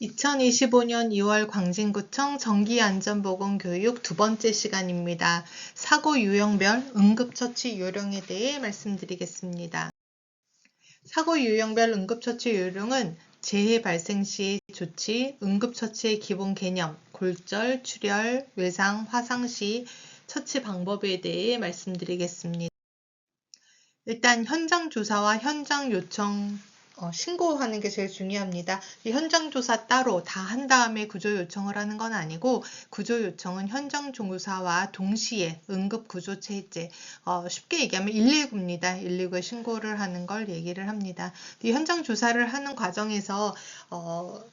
2025년 2월 광진구청 정기안전보건교육 두 번째 시간입니다. 사고 유형별 응급처치 요령에 대해 말씀드리겠습니다. 사고 유형별 응급처치 요령은 재해 발생 시의 조치, 응급처치의 기본 개념, 골절, 출혈, 외상, 화상 시 처치 방법에 대해 말씀드리겠습니다. 일단 현장 조사와 현장 요청 신고하는 게 제일 중요합니다. 현장 조사 따로 다 한 다음에 구조 요청을 하는 건 아니고, 구조 요청은 현장 조사와 동시에 응급 구조 체제, 쉽게 얘기하면 119입니다. 119에 신고를 하는 걸 얘기를 합니다. 이 현장 조사를 하는 과정에서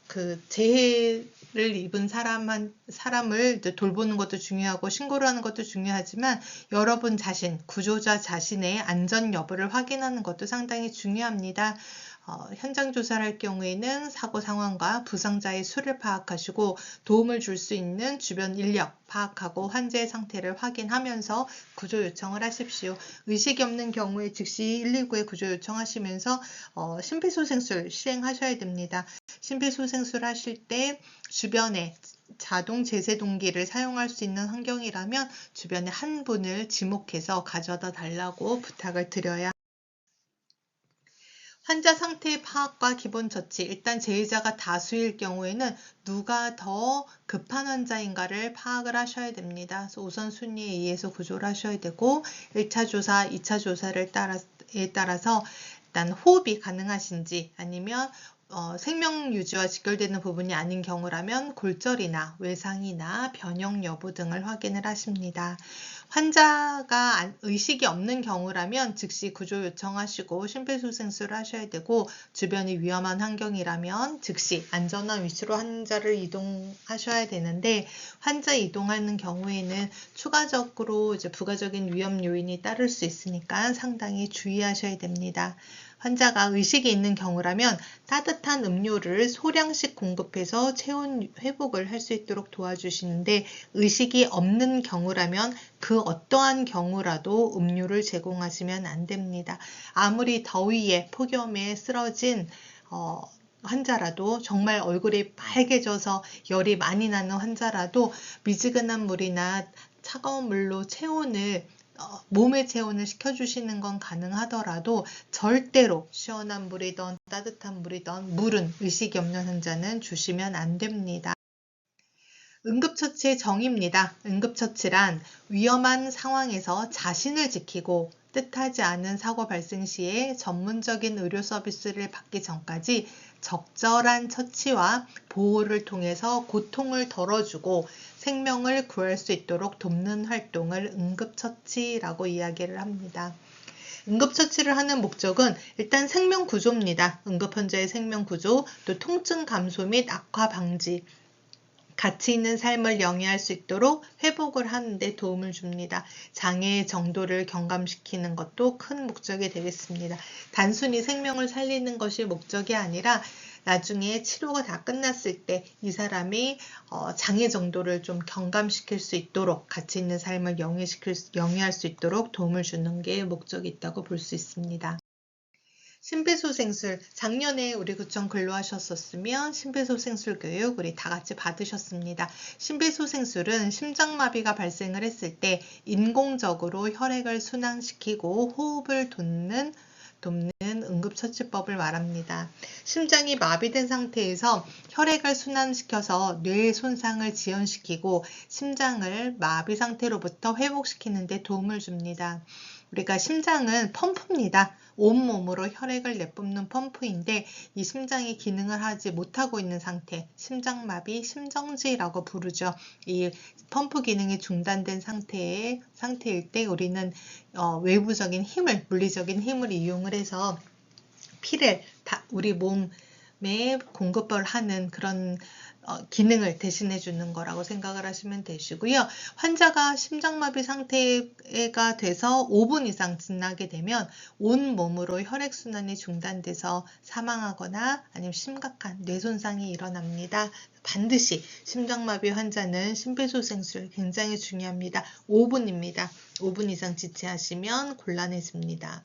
그 재해를 입은 사람을 돌보는 것도 중요하고 신고를 하는 것도 중요하지만, 여러분 자신, 구조자 자신의 안전 여부를 확인하는 것도 상당히 중요합니다. 현장 조사를 할 경우에는 사고 상황과 부상자의 수를 파악하시고 도움을 줄 수 있는 주변 인력 파악하고 환자의 상태를 확인하면서 구조 요청을 하십시오. 의식이 없는 경우에 즉시 119에 구조 요청하시면서 심폐소생술 시행하셔야 됩니다. 심폐소생술 하실 때 주변에 자동 제세동기를 사용할 수 있는 환경이라면 주변에 한 분을 지목해서 가져다 달라고 부탁을 드려야. 환자 상태 파악과 기본 처치. 일단 재해자가 다수일 경우에는 누가 더 급한 환자인가를 파악을 하셔야 됩니다. 그래서 우선순위에 의해서 구조를 하셔야 되고, 1차 조사, 2차 조사를 따라서 일단 호흡이 가능하신지, 아니면 생명 유지와 직결되는 부분이 아닌 경우라면 골절이나 외상이나 변형 여부 등을 확인을 하십니다. 환자가 의식이 없는 경우라면 즉시 구조 요청하시고 심폐소생술을 하셔야 되고, 주변이 위험한 환경이라면 즉시 안전한 위치로 환자를 이동하셔야 되는데, 환자 이동하는 경우에는 추가적으로 부가적인 위험 요인이 따를 수 있으니까 상당히 주의하셔야 됩니다. 환자가 의식이 있는 경우라면 따뜻한 음료를 소량씩 공급해서 체온 회복을 할 수 있도록 도와주시는데, 의식이 없는 경우라면 그 어떠한 경우라도 음료를 제공하시면 안 됩니다. 아무리 더위에 폭염에 쓰러진 환자라도, 정말 얼굴이 빨개져서 열이 많이 나는 환자라도 미지근한 물이나 차가운 물로 몸의 체온을 시켜주시는 건 가능하더라도 절대로 시원한 물이든 따뜻한 물이든 물은 의식이 없는 환자는 주시면 안 됩니다. 응급처치의 정의입니다. 응급처치란 위험한 상황에서 자신을 지키고 뜻하지 않은 사고 발생 시에 전문적인 의료 서비스를 받기 전까지 적절한 처치와 보호를 통해서 고통을 덜어주고 생명을 구할 수 있도록 돕는 활동을 응급처치라고 이야기를 합니다. 응급처치를 하는 목적은 일단 생명구조입니다. 응급환자의 생명구조, 또 통증 감소 및 악화 방지, 가치 있는 삶을 영위할 수 있도록 회복을 하는 데 도움을 줍니다. 장애의 정도를 경감시키는 것도 큰 목적이 되겠습니다. 단순히 생명을 살리는 것이 목적이 아니라 나중에 치료가 다 끝났을 때 이 사람이 장애 정도를 좀 경감시킬 수 있도록, 가치 있는 삶을 영위할 수 있도록 도움을 주는 게 목적이 있다고 볼 수 있습니다. 심폐소생술, 작년에 우리 구청 근로하셨었으면 심폐소생술 교육 우리 다 같이 받으셨습니다. 심폐소생술은 심장마비가 발생을 했을 때 인공적으로 혈액을 순환시키고 호흡을 돕는 응급처치법을 말합니다. 심장이 마비된 상태에서 혈액을 순환시켜서 뇌의 손상을 지연시키고 심장을 마비 상태로부터 회복시키는 데 도움을 줍니다. 우리가 심장은 펌프입니다. 온몸으로 혈액을 내뿜는 펌프인데, 이 심장이 기능을 하지 못하고 있는 상태, 심장마비, 심정지라고 부르죠. 이 펌프 기능이 중단된 상태일 때 우리는 외부적인 힘을, 물리적인 힘을 이용을 해서 피를 우리 몸에 공급을 하는 그런 기능을 대신해 주는 거라고 생각을 하시면 되시고요. 환자가 심장마비 상태가 돼서 5분 이상 지나게 되면 온몸으로 혈액순환이 중단돼서 사망하거나 아니면 심각한 뇌손상이 일어납니다. 반드시 심장마비 환자는 심폐소생술 굉장히 중요합니다. 5분입니다. 5분 이상 지체하시면 곤란해집니다.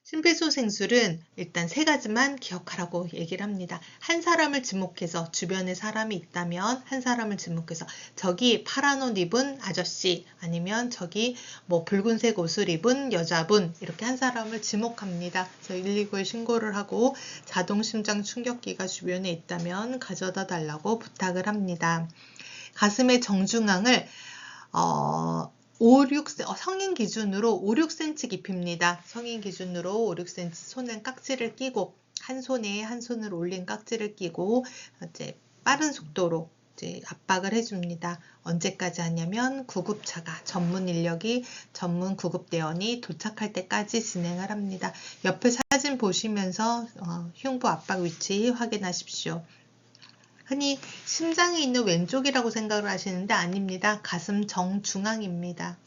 심폐소생술은 일단 세 가지만 기억하라고 얘기를 합니다. 한 사람을 지목해서 주변에 사람이 있다면 한 사람을 지목해서 저기 파란 옷 입은 아저씨 아니면 저기 뭐 붉은색 옷을 입은 여자분 이렇게 한 사람을 지목합니다. 그래서 119에 신고를 하고 자동심장 충격기가 주변에 있다면 가져다 달라고 부탁을 합니다. 가슴의 정중앙을 성인 기준으로 5, 6cm 깊입니다. 성인 기준으로 5, 6cm 손은 깍지를 끼고 한 손에 한 손을 올린 깍지를 끼고 이제 빠른 속도로 이제 압박을 해줍니다. 언제까지 하냐면 구급차가 전문 구급대원이 도착할 때까지 진행을 합니다. 옆에 사진 보시면서 흉부 압박 위치 확인하십시오. 흔히 심장이 있는 왼쪽이라고 생각을 하시는데 아닙니다. 가슴 정중앙입니다.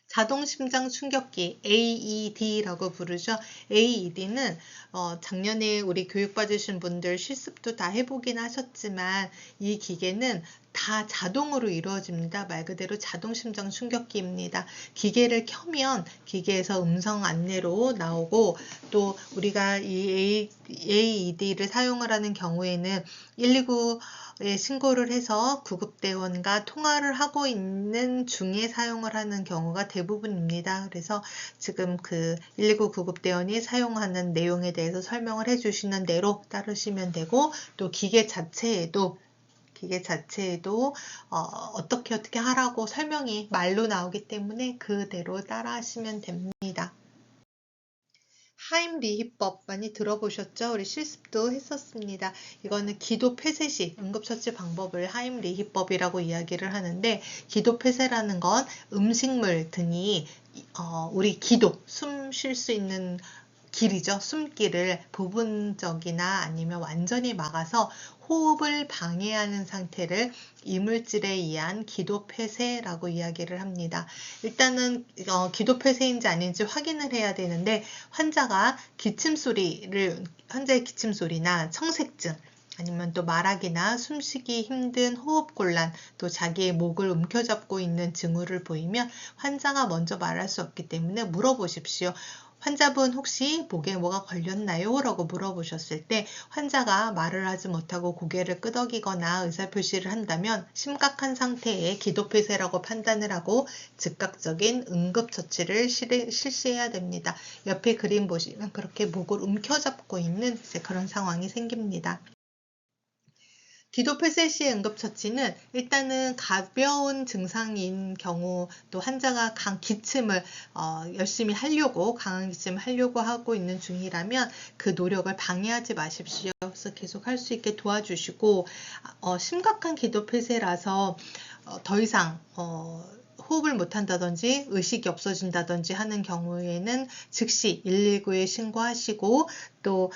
자동심장 충격기 AED라고 부르죠. AED는 작년에 우리 교육받으신 분들 실습도 다 해보긴 하셨지만 이 기계는 다 자동으로 이루어집니다. 말 그대로 자동심장 충격기입니다. 기계를 켜면 기계에서 음성 안내로 나오고 또 우리가 이 AED를 사용을 하는 경우에는 119에 신고를 해서 구급대원과 통화를 하고 있는 중에 사용을 하는 경우가 대부분입니다. 그래서 지금 그 119 구급대원이 사용하는 내용에 대해서 설명을 해주시는 대로 따르시면 되고 또 기계 자체에도 어떻게 하라고 설명이 말로 나오기 때문에 그대로 따라 하시면 됩니다. 하임리히법 많이 들어보셨죠? 우리 실습도 했었습니다. 이거는 기도 폐쇄 시 응급처치 방법을 하임리히법이라고 이야기를 하는데 기도 폐쇄라는 건 음식물 등이 우리 기도, 숨 쉴 수 있는 길이죠. 숨길을 부분적이나 아니면 완전히 막아서 호흡을 방해하는 상태를 이물질에 의한 기도 폐쇄라고 이야기를 합니다. 일단은 기도 폐쇄인지 아닌지 확인을 해야 되는데 환자의 기침소리나 청색증 아니면 또 말하기나 숨쉬기 힘든 호흡곤란, 또 자기의 목을 움켜잡고 있는 징후를 보이면 환자가 먼저 말할 수 없기 때문에 물어보십시오. 환자분 혹시 목에 뭐가 걸렸나요? 라고 물어보셨을 때 환자가 말을 하지 못하고 고개를 끄덕이거나 의사표시를 한다면 심각한 상태의 기도폐쇄라고 판단을 하고 즉각적인 응급처치를 실시해야 됩니다. 옆에 그림 보시면 그렇게 목을 움켜잡고 있는 그런 상황이 생깁니다. 기도 폐쇄 시의 응급처치는 일단은 가벼운 증상인 경우 또 환자가 강한 기침을 하려고 하고 있는 중이라면 그 노력을 방해하지 마십시오. 그래서 계속 할 수 있게 도와주시고 심각한 기도 폐쇄라서 더 이상 호흡을 못한다든지 의식이 없어진다든지 하는 경우에는 즉시 119에 신고하시고 또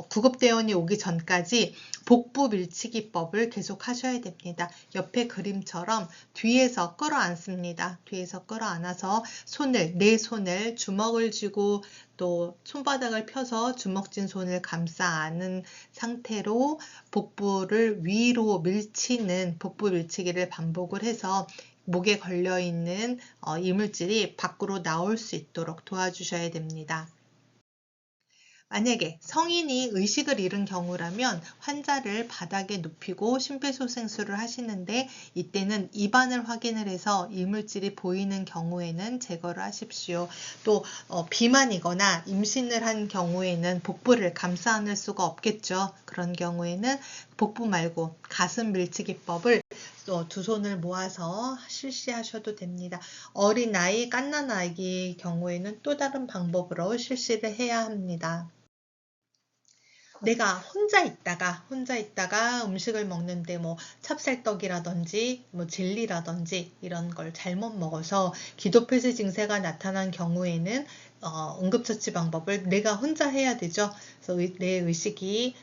구급대원이 오기 전까지 복부 밀치기법을 계속 하셔야 됩니다. 옆에 그림처럼 뒤에서 끌어안습니다. 뒤에서 끌어안아서 내 손을 주먹을 쥐고 또 손바닥을 펴서 주먹진 손을 감싸 안은 상태로 복부를 위로 밀치는 복부 밀치기를 반복을 해서 목에 걸려있는 이물질이 밖으로 나올 수 있도록 도와주셔야 됩니다. 만약에 성인이 의식을 잃은 경우라면 환자를 바닥에 눕히고 심폐소생술을 하시는데 이때는 입안을 확인을 해서 이물질이 보이는 경우에는 제거를 하십시오. 또 비만이거나 임신을 한 경우에는 복부를 감싸 안을 수가 없겠죠. 그런 경우에는 복부 말고 가슴 밀치기법을 두 손을 모아서 실시하셔도 됩니다. 어린아이, 갓난아기의 경우에는 또 다른 방법으로 실시를 해야 합니다. 내가 혼자 있다가 음식을 먹는데 뭐 찹쌀떡이라든지 뭐 젤리라든지 이런 걸 잘못 먹어서 기도폐쇄 증세가 나타난 경우에는 응급처치 방법을 내가 혼자 해야 되죠. 그래서 내 의식이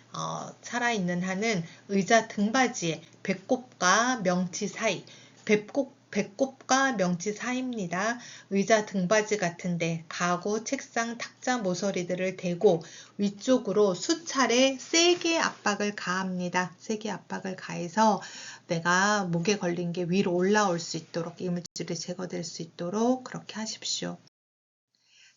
살아있는 한은 의자 등받이에 배꼽과 명치 사이, 배꼽과 명치 사이입니다. 의자 등받이 같은데 가구, 책상, 탁자, 모서리들을 대고 위쪽으로 수차례 세게 압박을 가합니다. 세게 압박을 가해서 내가 목에 걸린 게 위로 올라올 수 있도록 이물질이 제거될 수 있도록 그렇게 하십시오.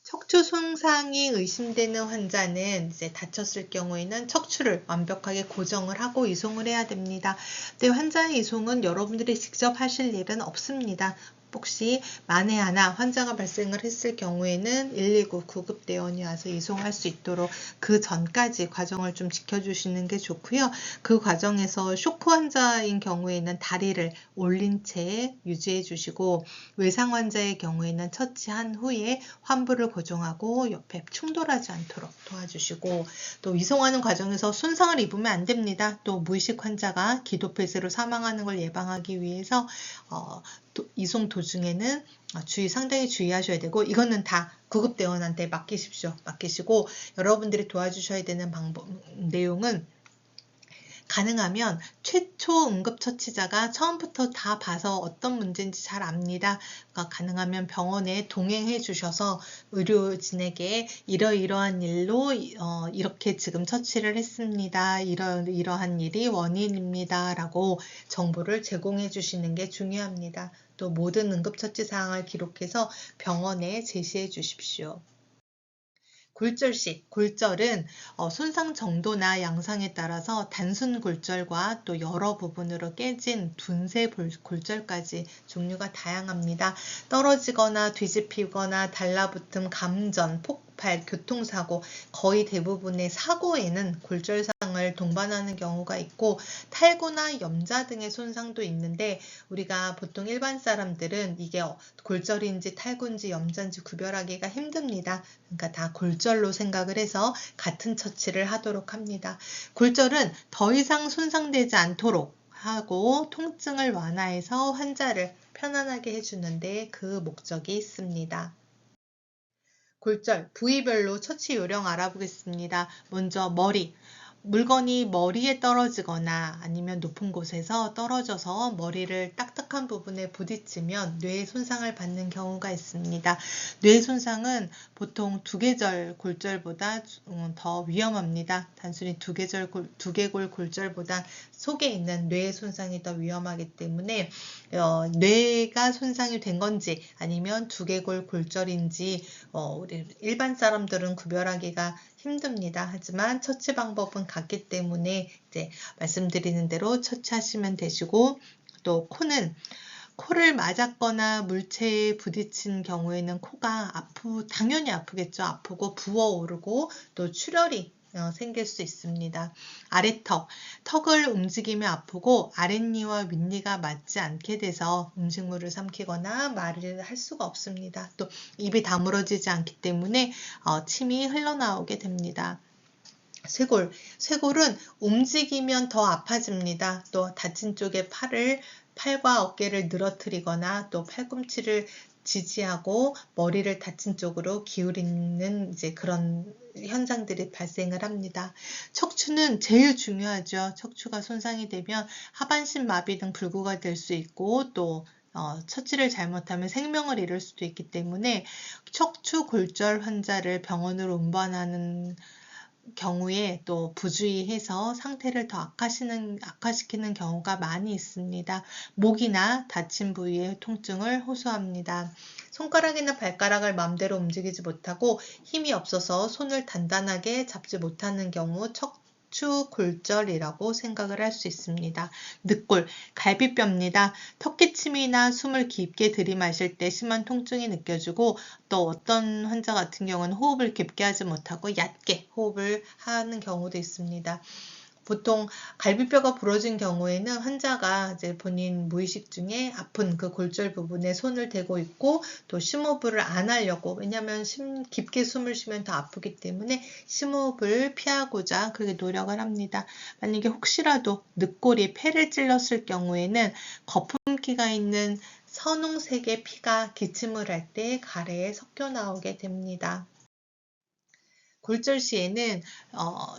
척추 손상이 의심되는 환자는 이제 다쳤을 경우에는 척추를 완벽하게 고정을 하고 이송을 해야 됩니다. 근데 환자의 이송은 여러분들이 직접 하실 일은 없습니다. 혹시 만에 하나 환자가 발생을 했을 경우에는 119 구급대원이 와서 이송할 수 있도록 그 전까지 과정을 좀 지켜주시는 게 좋고요. 그 과정에서 쇼크 환자인 경우에는 다리를 올린 채 유지해 주시고, 외상 환자의 경우에는 처치한 후에 환부를 고정하고 옆에 충돌하지 않도록 도와주시고, 또 이송하는 과정에서 손상을 입으면 안 됩니다. 또 무의식 환자가 기도폐쇄로 사망하는 걸 예방하기 위해서 이송 도중에는 상당히 주의하셔야 되고, 이거는 다 구급대원한테 맡기시고, 여러분들이 도와주셔야 되는 내용은 가능하면 최초 응급처치자가 처음부터 다 봐서 어떤 문제인지 잘 압니다. 그러니까 가능하면 병원에 동행해 주셔서 의료진에게 이러이러한 일로 이렇게 지금 처치를 했습니다. 이러한 일이 원인입니다. 라고 정보를 제공해 주시는 게 중요합니다. 또 모든 응급처치 사항을 기록해서 병원에 제시해 주십시오. 골절시, 골절은 손상 정도나 양상에 따라서 단순 골절과 또 여러 부분으로 깨진 둔세 골절까지 종류가 다양합니다. 떨어지거나 뒤집히거나 달라붙음, 감전, 폭발, 교통사고, 거의 대부분의 사고에는 골절상을 동반하는 경우가 있고, 탈구나 염자 등의 손상도 있는데, 우리가 보통 일반 사람들은 이게 골절인지 탈구인지 염자인지 구별하기가 힘듭니다. 그러니까 다 골절로 생각을 해서 같은 처치를 하도록 합니다. 골절은 더 이상 손상되지 않도록 하고 통증을 완화해서 환자를 편안하게 해주는데 그 목적이 있습니다. 골절, 부위별로 처치 요령 알아보겠습니다. 먼저 머리. 물건이 머리에 떨어지거나 아니면 높은 곳에서 떨어져서 머리를 딱딱한 부분에 부딪히면 뇌 손상을 받는 경우가 있습니다. 뇌 손상은 보통 두개골 골절보다 더 위험합니다. 단순히 두개골 골절보다 속에 있는 뇌 손상이 더 위험하기 때문에 뇌가 손상이 된 건지 아니면 두개골 골절인지 우리 일반 사람들은 구별하기가 힘듭니다. 하지만 처치 방법은 같기 때문에 이제 말씀드리는 대로 처치하시면 되시고, 또 코를 맞았거나 물체에 부딪힌 경우에는 코가 당연히 아프겠죠. 아프고 부어오르고 또 출혈이 생길 수 있습니다. 턱을 움직이며 아프고 아랫니와 윗니가 맞지 않게 돼서 음식물을 삼키거나 말을 할 수가 없습니다. 또 입이 다물어지지 않기 때문에 침이 흘러나오게 됩니다. 쇄골은 움직이면 더 아파집니다. 또 다친 쪽에 팔과 어깨를 늘어뜨리거나 또 팔꿈치를 지지하고 머리를 다친 쪽으로 기울이는 이제 그런 현상들이 발생을 합니다. 척추는 제일 중요하죠. 척추가 손상이 되면 하반신 마비 등 불구가 될 수 있고, 또 처치를 잘못하면 생명을 잃을 수도 있기 때문에 척추 골절 환자를 병원으로 운반하는 경우에 또 부주의해서 상태를 더 악화시키는 경우가 많이 있습니다. 목이나 다친 부위의 통증을 호소합니다. 손가락이나 발가락을 마음대로 움직이지 못하고 힘이 없어서 손을 단단하게 잡지 못하는 경우 척추 골절이라고 생각을 할 수 있습니다. 늑골, 갈비뼈입니다. 턱기침이나 숨을 깊게 들이마실 때 심한 통증이 느껴지고, 또 어떤 환자 같은 경우는 호흡을 깊게 하지 못하고 얕게 호흡을 하는 경우도 있습니다. 보통 갈비뼈가 부러진 경우에는 환자가 이제 본인 무의식 중에 아픈 그 골절 부분에 손을 대고 있고, 또 심호흡을 안 하려고, 왜냐하면 깊게 숨을 쉬면 더 아프기 때문에 심호흡을 피하고자 그렇게 노력을 합니다. 만약에 혹시라도 늑골이 폐를 찔렀을 경우에는 거품기가 있는 선홍색의 피가 기침을 할 때 가래에 섞여 나오게 됩니다. 골절 시에는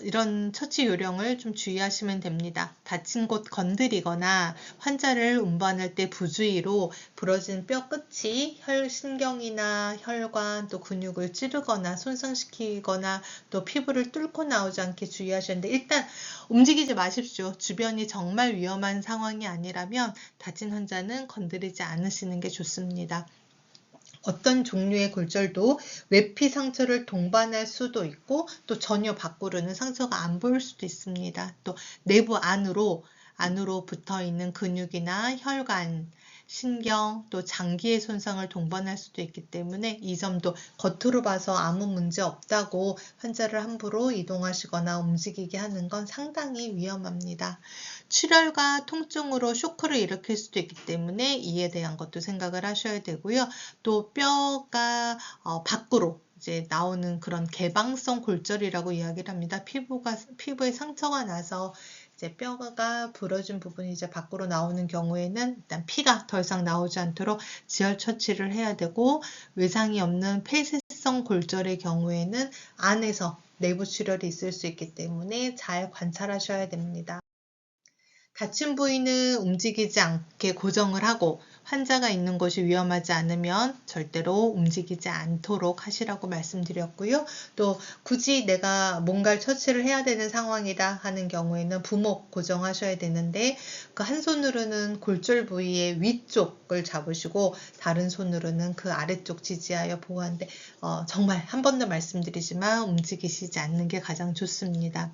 이런 처치 요령을 좀 주의하시면 됩니다. 다친 곳 건드리거나 환자를 운반할 때 부주의로 부러진 뼈 끝이 신경이나 혈관 또 근육을 찌르거나 손상시키거나 또 피부를 뚫고 나오지 않게 주의하셨는데, 일단 움직이지 마십시오. 주변이 정말 위험한 상황이 아니라면 다친 환자는 건드리지 않으시는 게 좋습니다. 어떤 종류의 골절도 외피 상처를 동반할 수도 있고 또 전혀 밖으로는 상처가 안 보일 수도 있습니다. 또 내부 안으로 붙어 있는 근육이나 혈관, 신경, 또 장기의 손상을 동반할 수도 있기 때문에 이 점도 겉으로 봐서 아무 문제 없다고 환자를 함부로 이동하시거나 움직이게 하는 건 상당히 위험합니다. 출혈과 통증으로 쇼크를 일으킬 수도 있기 때문에 이에 대한 것도 생각을 하셔야 되고요. 또 뼈가 밖으로 이제 나오는 그런 개방성 골절이라고 이야기를 합니다. 피부에 상처가 나서 이제 뼈가 부러진 부분이 이제 밖으로 나오는 경우에는 일단 피가 더 이상 나오지 않도록 지혈 처치를 해야 되고, 외상이 없는 폐쇄성 골절의 경우에는 안에서 내부 출혈이 있을 수 있기 때문에 잘 관찰하셔야 됩니다. 다친 부위는 움직이지 않게 고정을 하고 환자가 있는 곳이 위험하지 않으면 절대로 움직이지 않도록 하시라고 말씀드렸고요. 또 굳이 내가 뭔가를 처치를 해야 되는 상황이다 하는 경우에는 부목 고정하셔야 되는데, 그 한 손으로는 골절 부위의 위쪽을 잡으시고 다른 손으로는 그 아래쪽 지지하여 보호하는데 정말 한 번 더 말씀드리지만 움직이시지 않는 게 가장 좋습니다.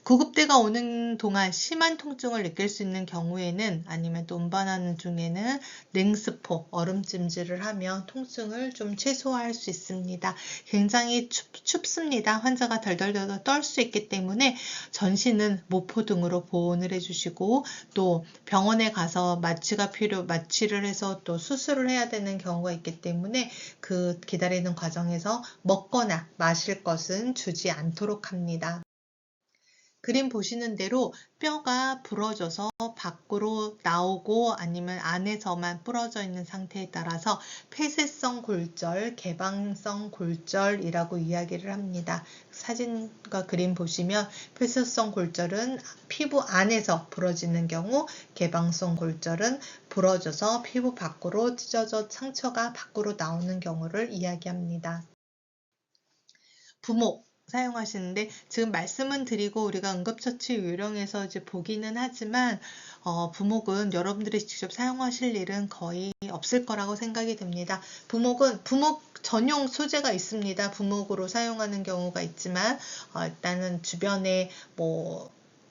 구급대가 오는 동안 심한 통증을 느낄 수 있는 경우에는, 아니면 또 운반하는 중에는 냉스포, 얼음찜질을 하면 통증을 좀 최소화할 수 있습니다. 굉장히 춥습니다. 환자가 덜덜덜 떨 수 있기 때문에 전신은 모포 등으로 보온을 해주시고, 또 병원에 가서 마취를 해서 또 수술을 해야 되는 경우가 있기 때문에 그 기다리는 과정에서 먹거나 마실 것은 주지 않도록 합니다. 그림 보시는 대로 뼈가 부러져서 밖으로 나오고 아니면 안에서만 부러져 있는 상태에 따라서 폐쇄성 골절, 개방성 골절이라고 이야기를 합니다. 사진과 그림 보시면 폐쇄성 골절은 피부 안에서 부러지는 경우, 개방성 골절은 부러져서 피부 밖으로 찢어져 상처가 밖으로 나오는 경우를 이야기합니다. 부목 사용하시는데, 지금 말씀은 드리고 우리가 응급처치 요령에서 이제 보기는 하지만 부목은 여러분들이 직접 사용하실 일은 거의 없을 거라고 생각이 됩니다. 부목 전용 소재가 있습니다. 부목으로 사용하는 경우가 있지만 일단은 주변에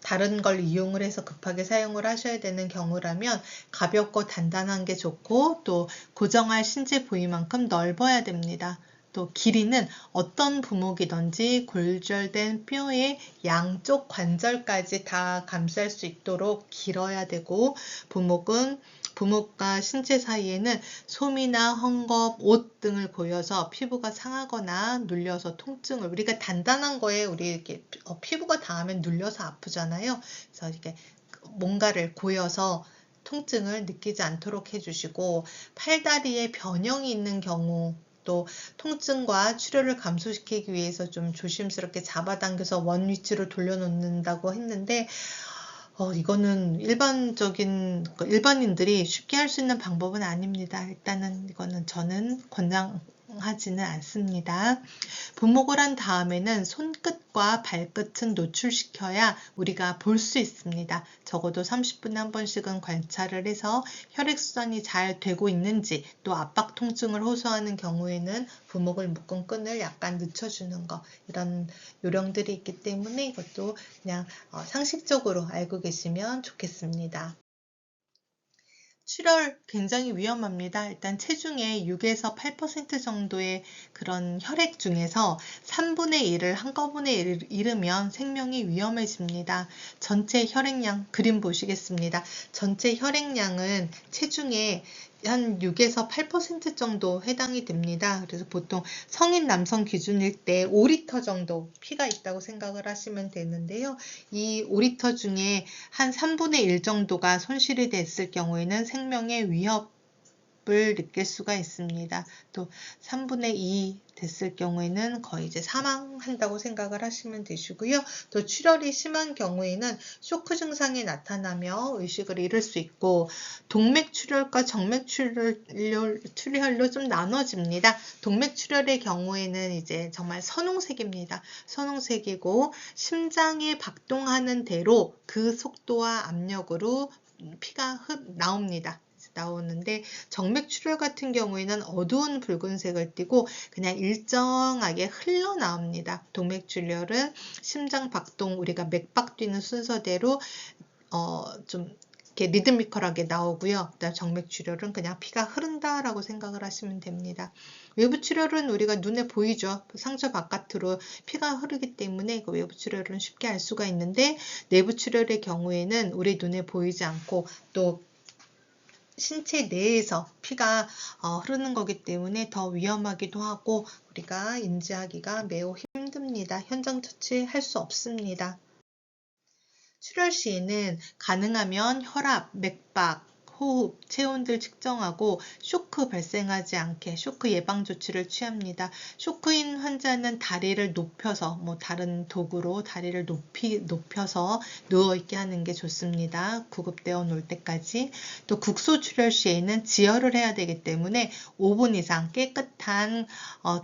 다른 걸 이용을 해서 급하게 사용을 하셔야 되는 경우라면 가볍고 단단한 게 좋고, 또 고정할 신체 부위만큼 넓어야 됩니다. 또 길이는 어떤 부목이든지 골절된 뼈의 양쪽 관절까지 다 감쌀 수 있도록 길어야 되고, 부목과 신체 사이에는 솜이나 헝겊, 옷 등을 고여서 피부가 상하거나 눌려서 통증을, 우리가 단단한 거에 우리 이렇게 피부가 닿으면 눌려서 아프잖아요. 그래서 이렇게 뭔가를 고여서 통증을 느끼지 않도록 해주시고, 팔다리에 변형이 있는 경우, 또 통증과 출혈을 감소시키기 위해서 좀 조심스럽게 잡아당겨서 원 위치로 돌려놓는다고 했는데, 이거는 일반인들이 쉽게 할 수 있는 방법은 아닙니다. 일단은 이거는 저는 권장하지는 않습니다. 부목을 한 다음에는 손끝과 발끝은 노출시켜야 우리가 볼 수 있습니다. 적어도 30분에 한 번씩은 관찰을 해서 혈액순환이 잘 되고 있는지, 또 압박 통증을 호소하는 경우에는 부목을 묶은 끈을 약간 늦춰주는 거, 이런 요령들이 있기 때문에 이것도 그냥 상식적으로 알고 계시면 좋겠습니다. 출혈 굉장히 위험합니다. 일단 체중의 6에서 8% 정도의 그런 혈액 중에서 3분의 1을 한꺼번에 잃으면 생명이 위험해집니다. 전체 혈액량 그림 보시겠습니다. 전체 혈액량은 체중의 한 6에서 8% 정도 해당이 됩니다. 그래서 보통 성인 남성 기준일 때 5리터 정도 피가 있다고 생각을 하시면 되는데요. 이 5리터 중에 한 3분의 1 정도가 손실이 됐을 경우에는 생명의 위협을 느낄 수가 있습니다. 또 3분의 2 됐을 경우에는 거의 이제 사망한다고 생각을 하시면 되시고요. 또 출혈이 심한 경우에는 쇼크 증상이 나타나며 의식을 잃을 수 있고, 동맥출혈과 정맥출혈로 좀 나눠집니다. 동맥출혈의 경우에는 이제 정말 선홍색입니다. 선홍색이고 심장이 박동하는 대로 그 속도와 압력으로 피가 나옵니다. 나오는데 정맥출혈 같은 경우에는 어두운 붉은색을 띠고 그냥 일정하게 흘러나옵니다. 동맥출혈은 심장 박동, 우리가 맥박 뛰는 순서대로 좀 이렇게 리드미컬하게 나오고요. 그다음 정맥출혈은 그냥 피가 흐른다라고 생각을 하시면 됩니다. 외부출혈은 우리가 눈에 보이죠. 상처 바깥으로 피가 흐르기 때문에 그 외부출혈은 쉽게 알 수가 있는데 내부출혈의 경우에는 우리 눈에 보이지 않고 또 신체 내에서 피가 흐르는 거기 때문에 더 위험하기도 하고 우리가 인지하기가 매우 힘듭니다. 현장 처치할 수 없습니다. 출혈 시에는 가능하면 혈압, 맥박, 호흡, 체온들 측정하고 쇼크 발생하지 않게 쇼크 예방 조치를 취합니다. 쇼크인 환자는 다리를 높여서 다른 도구로 다리를 높여서 누워있게 하는 게 좋습니다. 구급되어 놓을 때까지. 또 국소 출혈 시에는 지혈을 해야 되기 때문에 5분 이상 깨끗한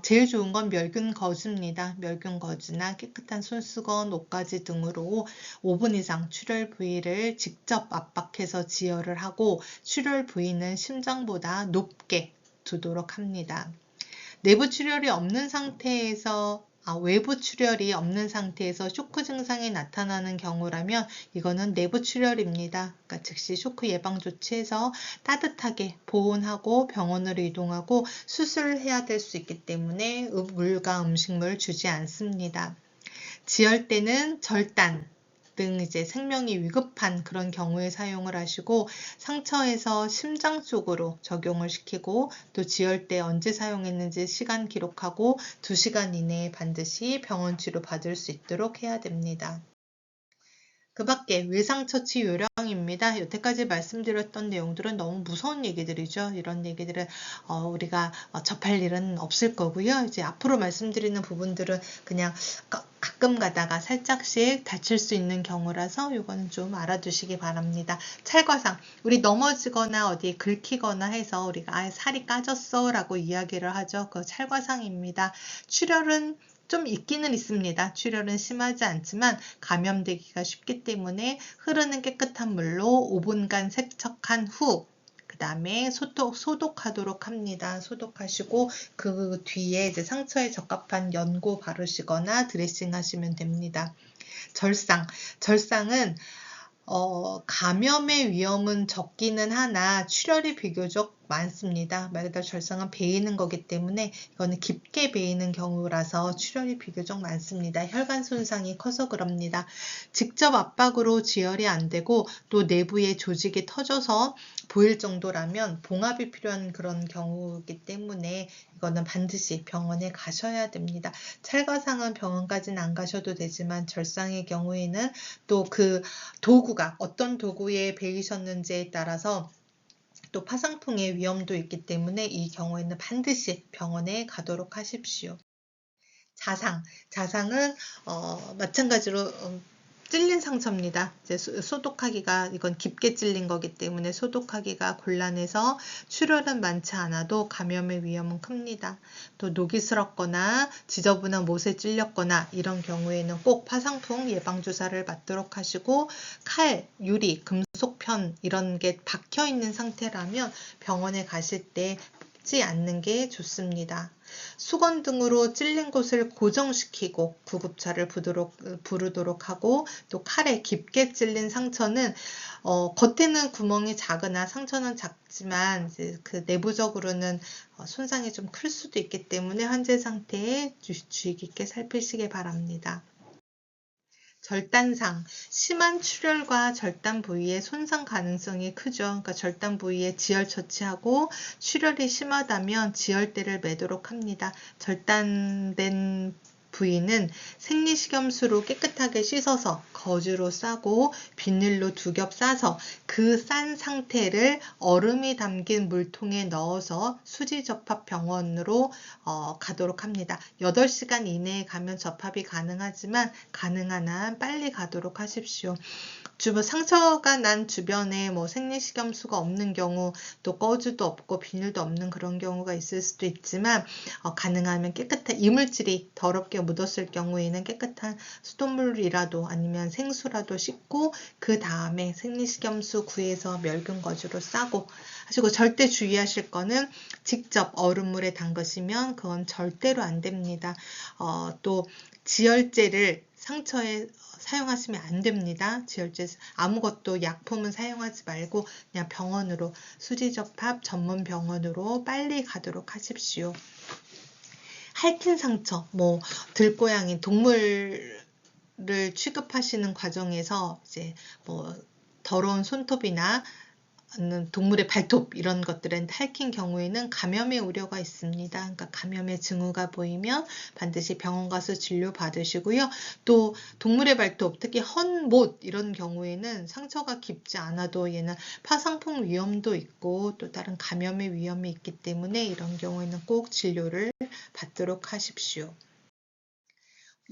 제일 좋은 건 멸균 거즈입니다. 멸균 거즈나 깨끗한 손수건, 옷가지 등으로 5분 이상 출혈 부위를 직접 압박해서 지혈을 하고 출혈 부위는 심장보다 높게 두도록 합니다. 내부 출혈이 없는 상태에서 외부 출혈이 없는 상태에서 쇼크 증상이 나타나는 경우라면 이거는 내부 출혈입니다. 그러니까 즉시 쇼크 예방 조치해서 따뜻하게 보온하고 병원으로 이동하고 수술을 해야 될 수 있기 때문에 물과 음식물 주지 않습니다. 지혈 때는 절단 등 이제 생명이 위급한 그런 경우에 사용을 하시고 상처에서 심장 쪽으로 적용을 시키고 또 지혈 때 언제 사용했는지 시간 기록하고 2시간 이내에 반드시 병원 치료 받을 수 있도록 해야 됩니다. 그 밖에 외상처치 요령입니다. 여태까지 말씀드렸던 내용들은 너무 무서운 얘기들이죠. 이런 얘기들은 우리가 접할 일은 없을 거고요. 이제 앞으로 말씀드리는 부분들은 그냥 가끔 가다가 살짝씩 다칠 수 있는 경우라서 이거는 좀 알아두시기 바랍니다. 찰과상, 우리 넘어지거나 어디 긁히거나 해서 우리가 살이 까졌어 라고 이야기를 하죠. 그 찰과상입니다. 출혈은 좀 있기는 있습니다. 출혈은 심하지 않지만 감염되기가 쉽기 때문에 흐르는 깨끗한 물로 5분간 세척한 후 그 다음에 소독하도록 합니다. 소독하시고 그 뒤에 이제 상처에 적합한 연고 바르시거나 드레싱 하시면 됩니다. 절상은 감염의 위험은 적기는 하나 출혈이 비교적 많습니다. 말 그대로 절상은 베이는 거기 때문에 이거는 깊게 베이는 경우라서 출혈이 비교적 많습니다. 혈관 손상이 커서 그럽니다. 직접 압박으로 지혈이 안 되고 또 내부의 조직이 터져서 보일 정도라면 봉합이 필요한 그런 경우이기 때문에 이거는 반드시 병원에 가셔야 됩니다. 찰과상은 병원까지는 안 가셔도 되지만 절상의 경우에는 또 그 도구가 어떤 도구에 베이셨는지에 따라서 또 파상풍의 위험도 있기 때문에 이 경우에는 반드시 병원에 가도록 하십시오. 자상은 마찬가지로 찔린 상처입니다. 이제 소독하기가 이건 깊게 찔린 거기 때문에 소독하기가 곤란해서 출혈은 많지 않아도 감염의 위험은 큽니다. 또 녹이스럽거나 지저분한 못에 찔렸거나 이런 경우에는 꼭 파상풍 예방주사를 맞도록 하시고 칼, 유리, 금속편 이런 게 박혀 있는 상태라면 병원에 가실 때 뽑지 않는 게 좋습니다. 수건 등으로 찔린 곳을 고정시키고 구급차를 부르도록 하고 또 칼에 깊게 찔린 상처는 겉에는 구멍이 작으나 상처는 작지만 이제 그 내부적으로는 손상이 좀 클 수도 있기 때문에 환자 상태에 주의 깊게 살피시기 바랍니다. 절단상, 심한 출혈과 절단 부위의 손상 가능성이 크죠. 그러니까 절단 부위에 지혈 처치하고 출혈이 심하다면 지혈대를 매도록 합니다. 절단된 부위는 생리식염수로 깨끗하게 씻어서 거즈로 싸고 비닐로 2겹 싸서 그 싼 상태를 얼음이 담긴 물통에 넣어서 수지 접합 병원으로 가도록 합니다. 8시간 이내에 가면 접합이 가능하지만 가능한 한 빨리 가도록 하십시오. 상처가 난 주변에 생리식염수가 없는 경우 또 거즈도 없고 비닐도 없는 그런 경우가 있을 수도 있지만 가능하면 깨끗한 이물질이 더럽게 묻었을 경우에는 깨끗한 수돗물이라도 아니면 생수라도 씻고 그 다음에 생리식염수 거주 구해서 멸균 거주로 싸고 하시고, 절대 주의하실 거는 직접 얼음물에 담그시면 그건 절대로 안 됩니다. 또 지혈제를 상처에 사용하시면 안 됩니다. 지혈제 아무것도 약품은 사용하지 말고 그냥 병원으로, 수지접합 전문 병원으로 빨리 가도록 하십시오. 핥힌 상처, 뭐 들고양이 동물을 취급하시는 과정에서 이제 뭐 더러운 손톱이나 동물의 발톱 이런 것들은 핥힌 경우에는 감염의 우려가 있습니다. 그러니까 감염의 징후가 보이면 반드시 병원 가서 진료 받으시고요. 또 동물의 발톱, 특히 헌못 이런 경우에는 상처가 깊지 않아도 얘는 파상풍 위험도 있고 또 다른 감염의 위험이 있기 때문에 이런 경우에는 꼭 진료를 받도록 하십시오.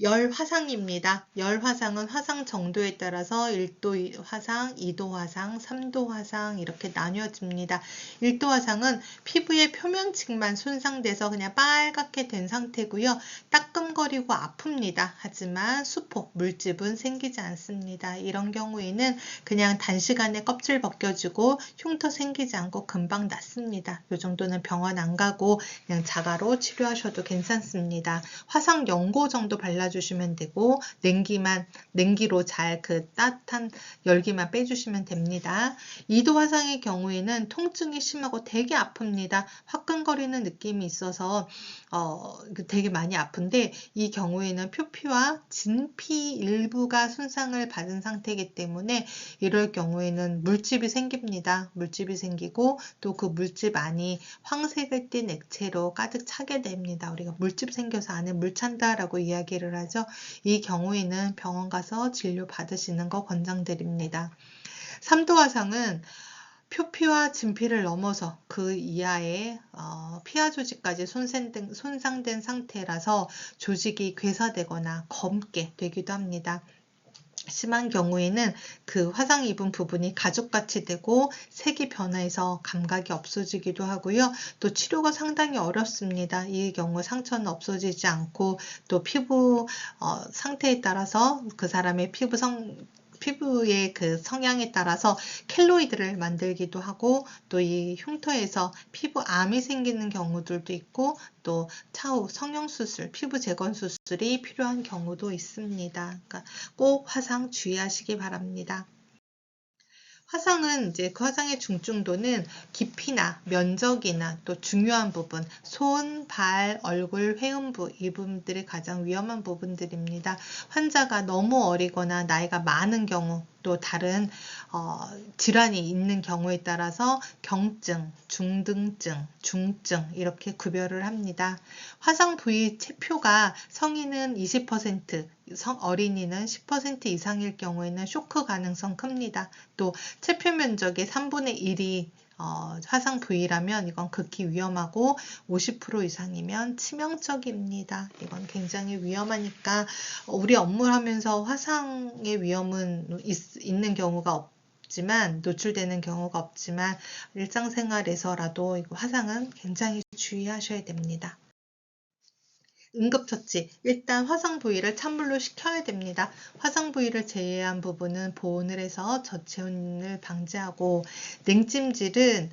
열 화상입니다. 열 화상은 화상 정도에 따라서 1도 화상, 2도 화상, 3도 화상 이렇게 나뉘어집니다. 1도 화상은 피부의 표면층만 손상돼서 그냥 빨갛게 된 상태고요. 따끔거리고 아픕니다. 하지만 수포, 물집은 생기지 않습니다. 이런 경우에는 그냥 단시간에 껍질 벗겨지고 흉터 생기지 않고 금방 낫습니다. 이 정도는 병원 안 가고 그냥 자가로 치료하셔도 괜찮습니다. 화상 연고 정도 발라주시면 되고 냉기로 잘 그 따뜻한 열기만 빼주시면 됩니다. 2도 화상의 경우에는 통증이 심하고 되게 아픕니다. 화끈거리는 느낌이 있어서 되게 많이 아픈데, 이 경우에는 표피와 진피 일부가 손상을 받은 상태이기 때문에 이럴 경우에는 물집이 생깁니다. 물집이 생기고 또 그 물집 안이 황색을 띤 액체로 가득 차게 됩니다. 우리가 물집 생겨서 안에 물 찬다라고 이야기를 하죠. 이 경우에는 병원 가서 진료 받으시는 거 권장드립니다. 3도 화상은 표피와 진피를 넘어서 그 이하의 피하 조직까지 손상된 상태라서 조직이 괴사되거나 검게 되기도 합니다. 심한 경우에는 그 화상 입은 부분이 가죽같이 되고 색이 변해서 감각이 없어지기도 하고요. 또 치료가 상당히 어렵습니다. 이 경우 상처는 없어지지 않고 또 피부 상태에 따라서 그 사람의 피부의 그 성향에 따라서 켈로이드를 만들기도 하고 또 이 흉터에서 피부암이 생기는 경우들도 있고 또 차후 성형수술, 피부 재건수술이 필요한 경우도 있습니다. 그러니까 꼭 화상 주의하시기 바랍니다. 화상은 이제 그 화상의 중증도는 깊이나 면적이나 또 중요한 부분, 손, 발, 얼굴, 회음부 이 부분들이 가장 위험한 부분들입니다. 환자가 너무 어리거나 나이가 많은 경우, 또 다른 질환이 있는 경우에 따라서 경증, 중등증, 중증 이렇게 구별을 합니다. 화상 부위 체표가 성인은 20%, 어린이는 10% 이상일 경우에는 쇼크 가능성 큽니다. 또 체표 면적의 3분의 1이 화상 부위라면 이건 극히 위험하고 50% 이상이면 치명적입니다. 이건 굉장히 위험하니까 우리 업무를 하면서 화상의 위험은 있는 경우가 없지만 노출되는 경우가 없지만 일상생활에서라도 화상은 굉장히 주의하셔야 됩니다. 응급처치, 일단 화상 부위를 찬물로 식혀야 됩니다. 화상 부위를 제외한 부분은 보온을 해서 저체온을 방지하고, 냉찜질은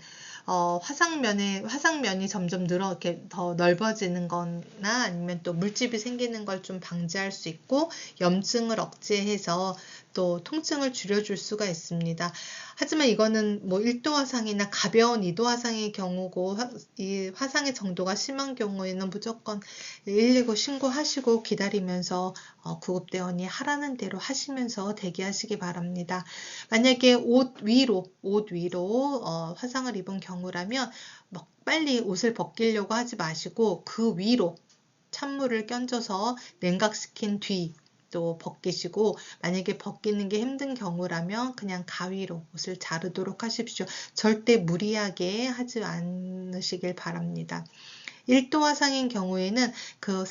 화상면이 점점 이렇게 더 넓어지는 거나 아니면 또 물집이 생기는 걸 좀 방지할 수 있고, 염증을 억제해서 또 통증을 줄여줄 수가 있습니다. 하지만 이거는 뭐 1도 화상이나 가벼운 2도 화상의 경우고, 이 화상의 정도가 심한 경우에는 무조건 119 신고하시고 기다리면서 구급대원이 하라는 대로 하시면서 대기하시기 바랍니다. 만약에 옷 위로 화상을 입은 경우라면 빨리 옷을 벗기려고 하지 마시고 그 위로 찬물을 끼얹어서 냉각시킨 뒤 또 벗기시고, 만약에 벗기는 게 힘든 경우라면 그냥 가위로 옷을 자르도록 하십시오. 절대 무리하게 하지 않으시길 바랍니다. 1도 화상인 경우에는 그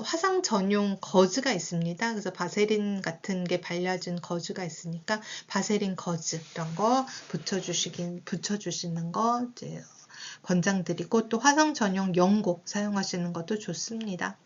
화상 전용 거즈가 있습니다. 그래서 바세린 같은 게 발려진 거즈가 있으니까 바세린 거즈 이런 거 붙여주시는 거 이제 권장드리고, 또 화상 전용 연고 사용하시는 것도 좋습니다.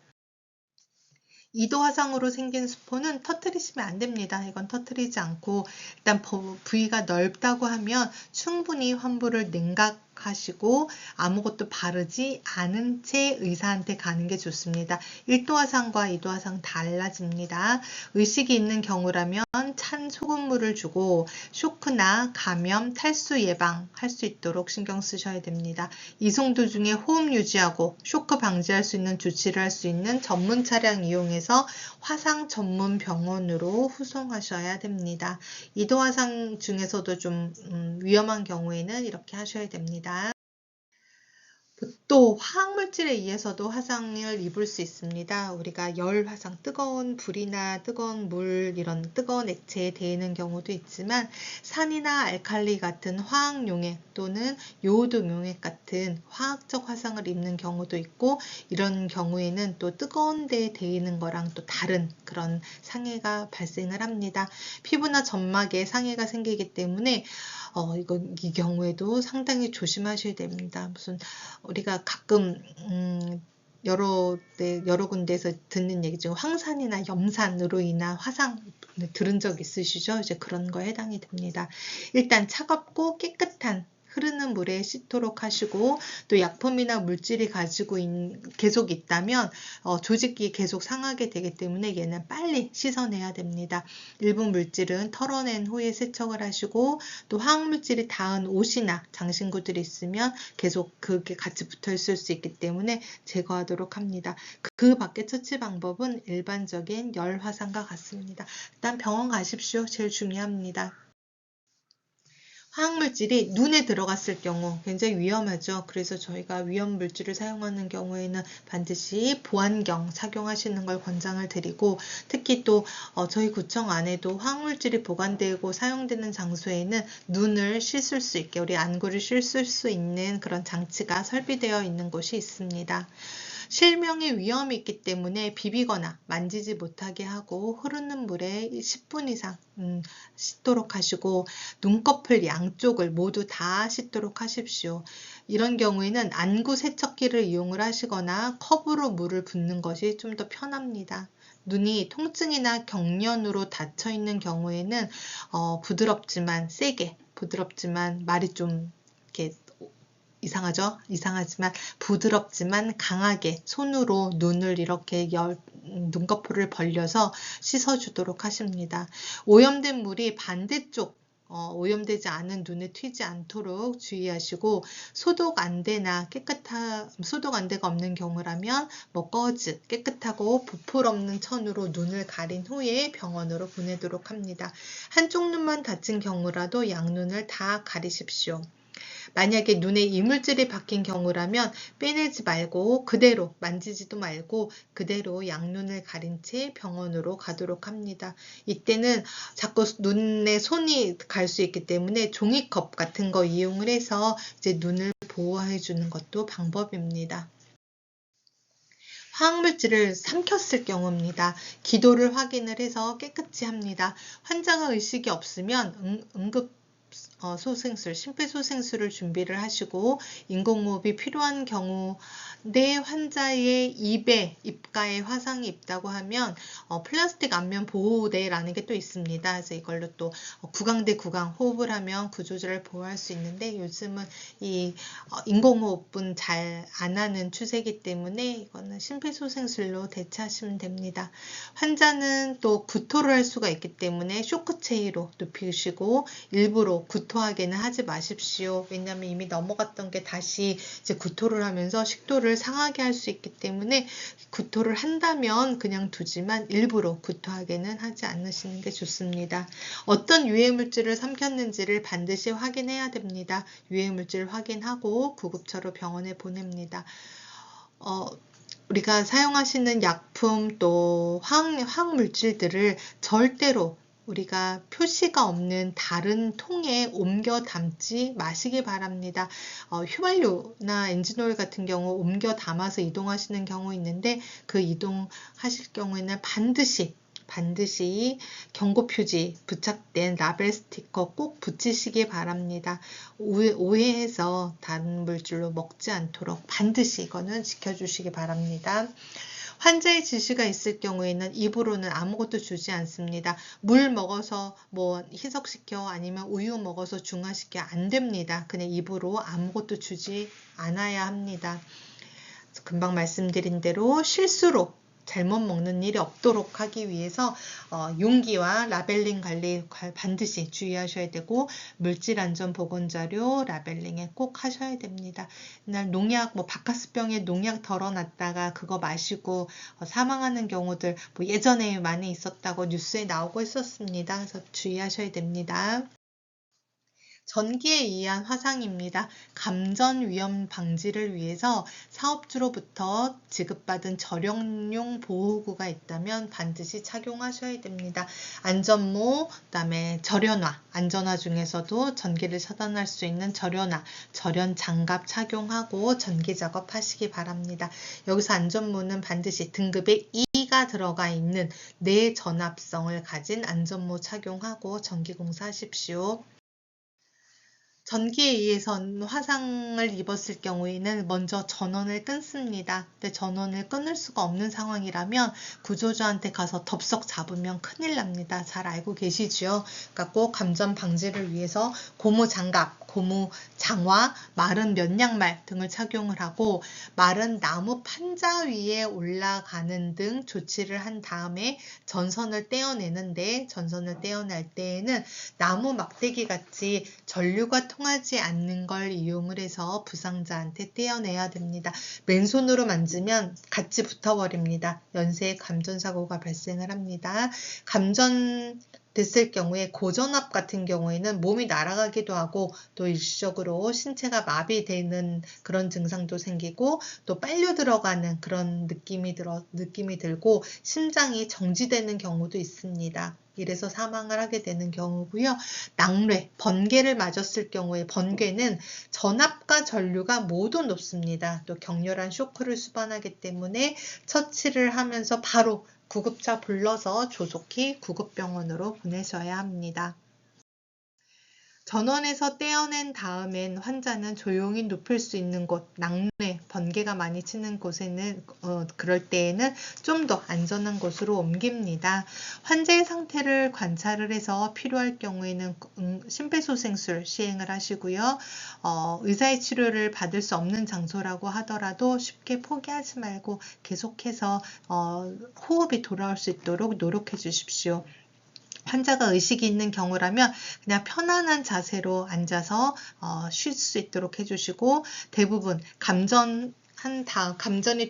2도 화상으로 생긴 수포는 터뜨리시면 안 됩니다. 이건 터뜨리지 않고 일단 부위가 넓다고 하면 충분히 환부를 냉각하시고 아무것도 바르지 않은 채 의사한테 가는 게 좋습니다. 1도 화상과 2도 화상 달라집니다. 의식이 있는 경우라면 찬 소금물을 주고 쇼크나 감염, 탈수 예방할 수 있도록 신경 쓰셔야 됩니다. 이송 도중에 호흡 유지하고 쇼크 방지할 수 있는 조치를 할 수 있는 전문 차량 이용해서 화상 전문 병원으로 후송하셔야 됩니다. 2도 화상 중에서도 좀 위험한 경우에는 이렇게 하셔야 됩니다. 또 화학물질에 의해서도 화상을 입을 수 있습니다. 우리가 열 화상, 뜨거운 불이나 뜨거운 물, 이런 뜨거운 액체에 데이는 경우도 있지만 산이나 알칼리 같은 화학용액 또는 요오드 용액 같은 화학적 화상을 입는 경우도 있고, 이런 경우에는 또 뜨거운 데에 데이는 거랑 또 다른 그런 상해가 발생을 합니다. 피부나 점막에 상해가 생기기 때문에 이 경우에도 상당히 조심하셔야 됩니다. 무슨 우리가 가끔 여러 군데에서 듣는 얘기죠. 황산이나 염산으로 인한 화상 들은 적 있으시죠? 이제 그런 거에 해당이 됩니다. 일단 차갑고 깨끗한 흐르는 물에 씻도록 하시고, 또 약품이나 물질이 계속 있다면 조직이 계속 상하게 되기 때문에 얘는 빨리 씻어내야 됩니다. 일부 물질은 털어낸 후에 세척을 하시고, 또 화학물질이 닿은 옷이나 장신구들이 있으면 계속 그게 같이 붙어 있을 수 있기 때문에 제거하도록 합니다. 그 밖에 처치 방법은 일반적인 열 화상과 같습니다. 일단 병원 가십시오. 제일 중요합니다. 화학물질이 눈에 들어갔을 경우 굉장히 위험하죠. 그래서 저희가 위험물질을 사용하는 경우에는 반드시 보안경 착용하시는 걸 권장을 드리고, 특히 또 저희 구청 안에도 화학물질이 보관되고 사용되는 장소에는 눈을 씻을 수 있게, 우리 안구를 씻을 수 있는 그런 장치가 설비되어 있는 곳이 있습니다. 실명의 위험이 있기 때문에 비비거나 만지지 못하게 하고 흐르는 물에 10분 이상 씻도록 하시고, 눈꺼풀 양쪽을 모두 다 씻도록 하십시오. 이런 경우에는 안구 세척기를 이용을 하시거나 컵으로 물을 붓는 것이 좀 더 편합니다. 눈이 통증이나 경련으로 닫혀 있는 경우에는 부드럽지만 말이 좀 이렇게 이상하지만 부드럽지만 강하게 손으로 눈을 이렇게 눈꺼풀을 벌려서 씻어주도록 하십니다. 오염된 물이 반대쪽 오염되지 않은 눈에 튀지 않도록 주의하시고, 소독 안대나 소독 안대가 없는 경우라면 꺼즈, 깨끗하고 부풀 없는 천으로 눈을 가린 후에 병원으로 보내도록 합니다. 한쪽 눈만 다친 경우라도 양눈을 다 가리십시오. 만약에 눈에 이물질이 박힌 경우라면 빼내지 말고 그대로 만지지도 말고 그대로 양눈을 가린 채 병원으로 가도록 합니다. 이때는 자꾸 눈에 손이 갈 수 있기 때문에 종이컵 같은 거 이용을 해서 이제 눈을 보호해 주는 것도 방법입니다. 화학물질을 삼켰을 경우입니다. 기도를 확인을 해서 깨끗이 합니다. 환자가 의식이 없으면 응급 심폐소생술을 준비를 하시고, 인공호흡이 필요한 경우 내 환자의 입가에 화상이 있다고 하면 플라스틱 안면 보호대라는 게 또 있습니다. 그래서 이걸로 또 구강 대 구강 호흡을 하면 구조절을 보호할 수 있는데, 요즘은 이 인공호흡은 잘 안 하는 추세이기 때문에 이거는 심폐소생술로 대체하시면 됩니다. 환자는 또 구토를 할 수가 있기 때문에 쇼크 체위로 눕히시고, 일부러 구토하게는 하지 마십시오. 왜냐하면 이미 넘어갔던 게 다시 이제 구토를 하면서 식도를 상하게 할 수 있기 때문에, 구토를 한다면 그냥 두지만 일부러 구토하게는 하지 않으시는 게 좋습니다. 어떤 유해물질을 삼켰는지를 반드시 확인해야 됩니다. 유해물질 확인하고 구급차로 병원에 보냅니다. 우리가 사용하시는 약품 또 화학물질들을 절대로 우리가 표시가 없는 다른 통에 옮겨 담지 마시기 바랍니다. 휘발유나 엔진오일 같은 경우 옮겨 담아서 이동하시는 경우 있는데, 그 이동하실 경우에는 반드시 경고 표지 부착된 라벨 스티커 꼭 붙이시기 바랍니다. 오해해서 다른 물질로 먹지 않도록 반드시 이거는 지켜주시기 바랍니다. 환자의 지시가 있을 경우에는 입으로는 아무것도 주지 않습니다. 물 먹어서 뭐 희석시켜 아니면 우유 먹어서 중화시켜 안 됩니다. 그냥 입으로 아무것도 주지 않아야 합니다. 금방 말씀드린 대로 실수로 잘못 먹는 일이 없도록 하기 위해서 용기와 라벨링 관리 반드시 주의하셔야 되고, 물질 안전 보건 자료 라벨링에 꼭 하셔야 됩니다. 옛날 농약, 뭐 바카스병에 농약 덜어놨다가 그거 마시고 사망하는 경우들 뭐 예전에 많이 있었다고 뉴스에 나오고 있었습니다. 그래서 주의하셔야 됩니다. 전기에 의한 화상입니다. 감전 위험 방지를 위해서 사업주로부터 지급받은 절연용 보호구가 있다면 반드시 착용하셔야 됩니다. 안전모, 그다음에 절연화, 안전화 중에서도 전기를 차단할 수 있는 절연화, 절연 장갑 착용하고 전기 작업하시기 바랍니다. 여기서 안전모는 반드시 등급에 2가 들어가 있는 내전압성을 가진 안전모 착용하고 전기공사하십시오. 전기에 의해서 화상을 입었을 경우에는 먼저 전원을 끊습니다. 근데 전원을 끊을 수가 없는 상황이라면 구조조한테 가서 덥석 잡으면 큰일 납니다. 잘 알고 계시죠? 그러니까 꼭 감전 방지를 위해서 고무 장갑, 고무 장화, 마른 면양말 등을 착용을 하고, 마른 나무 판자 위에 올라가는 등 조치를 한 다음에 전선을 떼어내는데, 전선을 떼어낼 때에는 나무 막대기 같이 전류가 통하지 않는 걸 이용을 해서 부상자한테 떼어내야 됩니다. 맨손으로 만지면 같이 붙어버립니다. 연쇄 감전사고가 발생을 합니다. 감전 됐을 경우에 고전압 같은 경우에는 몸이 날아가기도 하고, 또 일시적으로 신체가 마비되는 그런 증상도 생기고, 또 빨려 들어가는 그런 느낌이 들고 심장이 정지되는 경우도 있습니다. 이래서 사망을 하게 되는 경우고요. 낙뢰, 번개를 맞았을 경우에 번개는 전압과 전류가 모두 높습니다. 또 격렬한 쇼크를 수반하기 때문에 처치를 하면서 바로 구급차 불러서 조속히 구급병원으로 보내셔야 합니다. 전원에서 떼어낸 다음엔 환자는 조용히 눕힐 수 있는 곳, 낙뢰, 번개가 많이 치는 곳에는 그럴 때에는 좀 더 안전한 곳으로 옮깁니다. 환자의 상태를 관찰을 해서 필요할 경우에는 심폐소생술 시행을 하시고요. 의사의 치료를 받을 수 없는 장소라고 하더라도 쉽게 포기하지 말고 계속해서 호흡이 돌아올 수 있도록 노력해 주십시오. 환자가 의식이 있는 경우라면 그냥 편안한 자세로 앉아서 쉴 수 있도록 해주시고, 대부분 감전이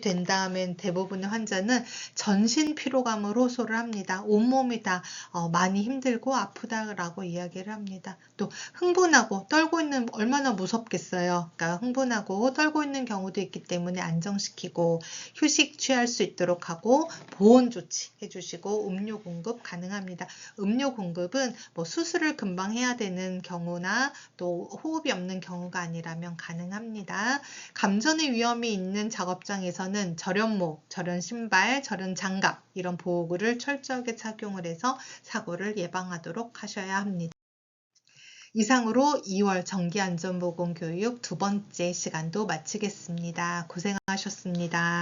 된 다음엔 대부분의 환자는 전신 피로감을 호소를 합니다. 온몸이 다 많이 힘들고 아프다라고 이야기를 합니다. 또 흥분하고 떨고 있는, 얼마나 무섭겠어요. 그러니까 흥분하고 떨고 있는 경우도 있기 때문에 안정시키고 휴식 취할 수 있도록 하고 보온 조치 해주시고 음료 공급 가능합니다. 음료 공급은 뭐 수술을 금방 해야 되는 경우나 또 호흡이 없는 경우가 아니라면 가능합니다. 감전의 위험이 있는 작업장에서는 절연모, 절연 신발, 절연 장갑 이런 보호구를 철저하게 착용을 해서 사고를 예방하도록 하셔야 합니다. 이상으로 2월 전기안전보건교육 2번째 시간도 마치겠습니다. 고생하셨습니다.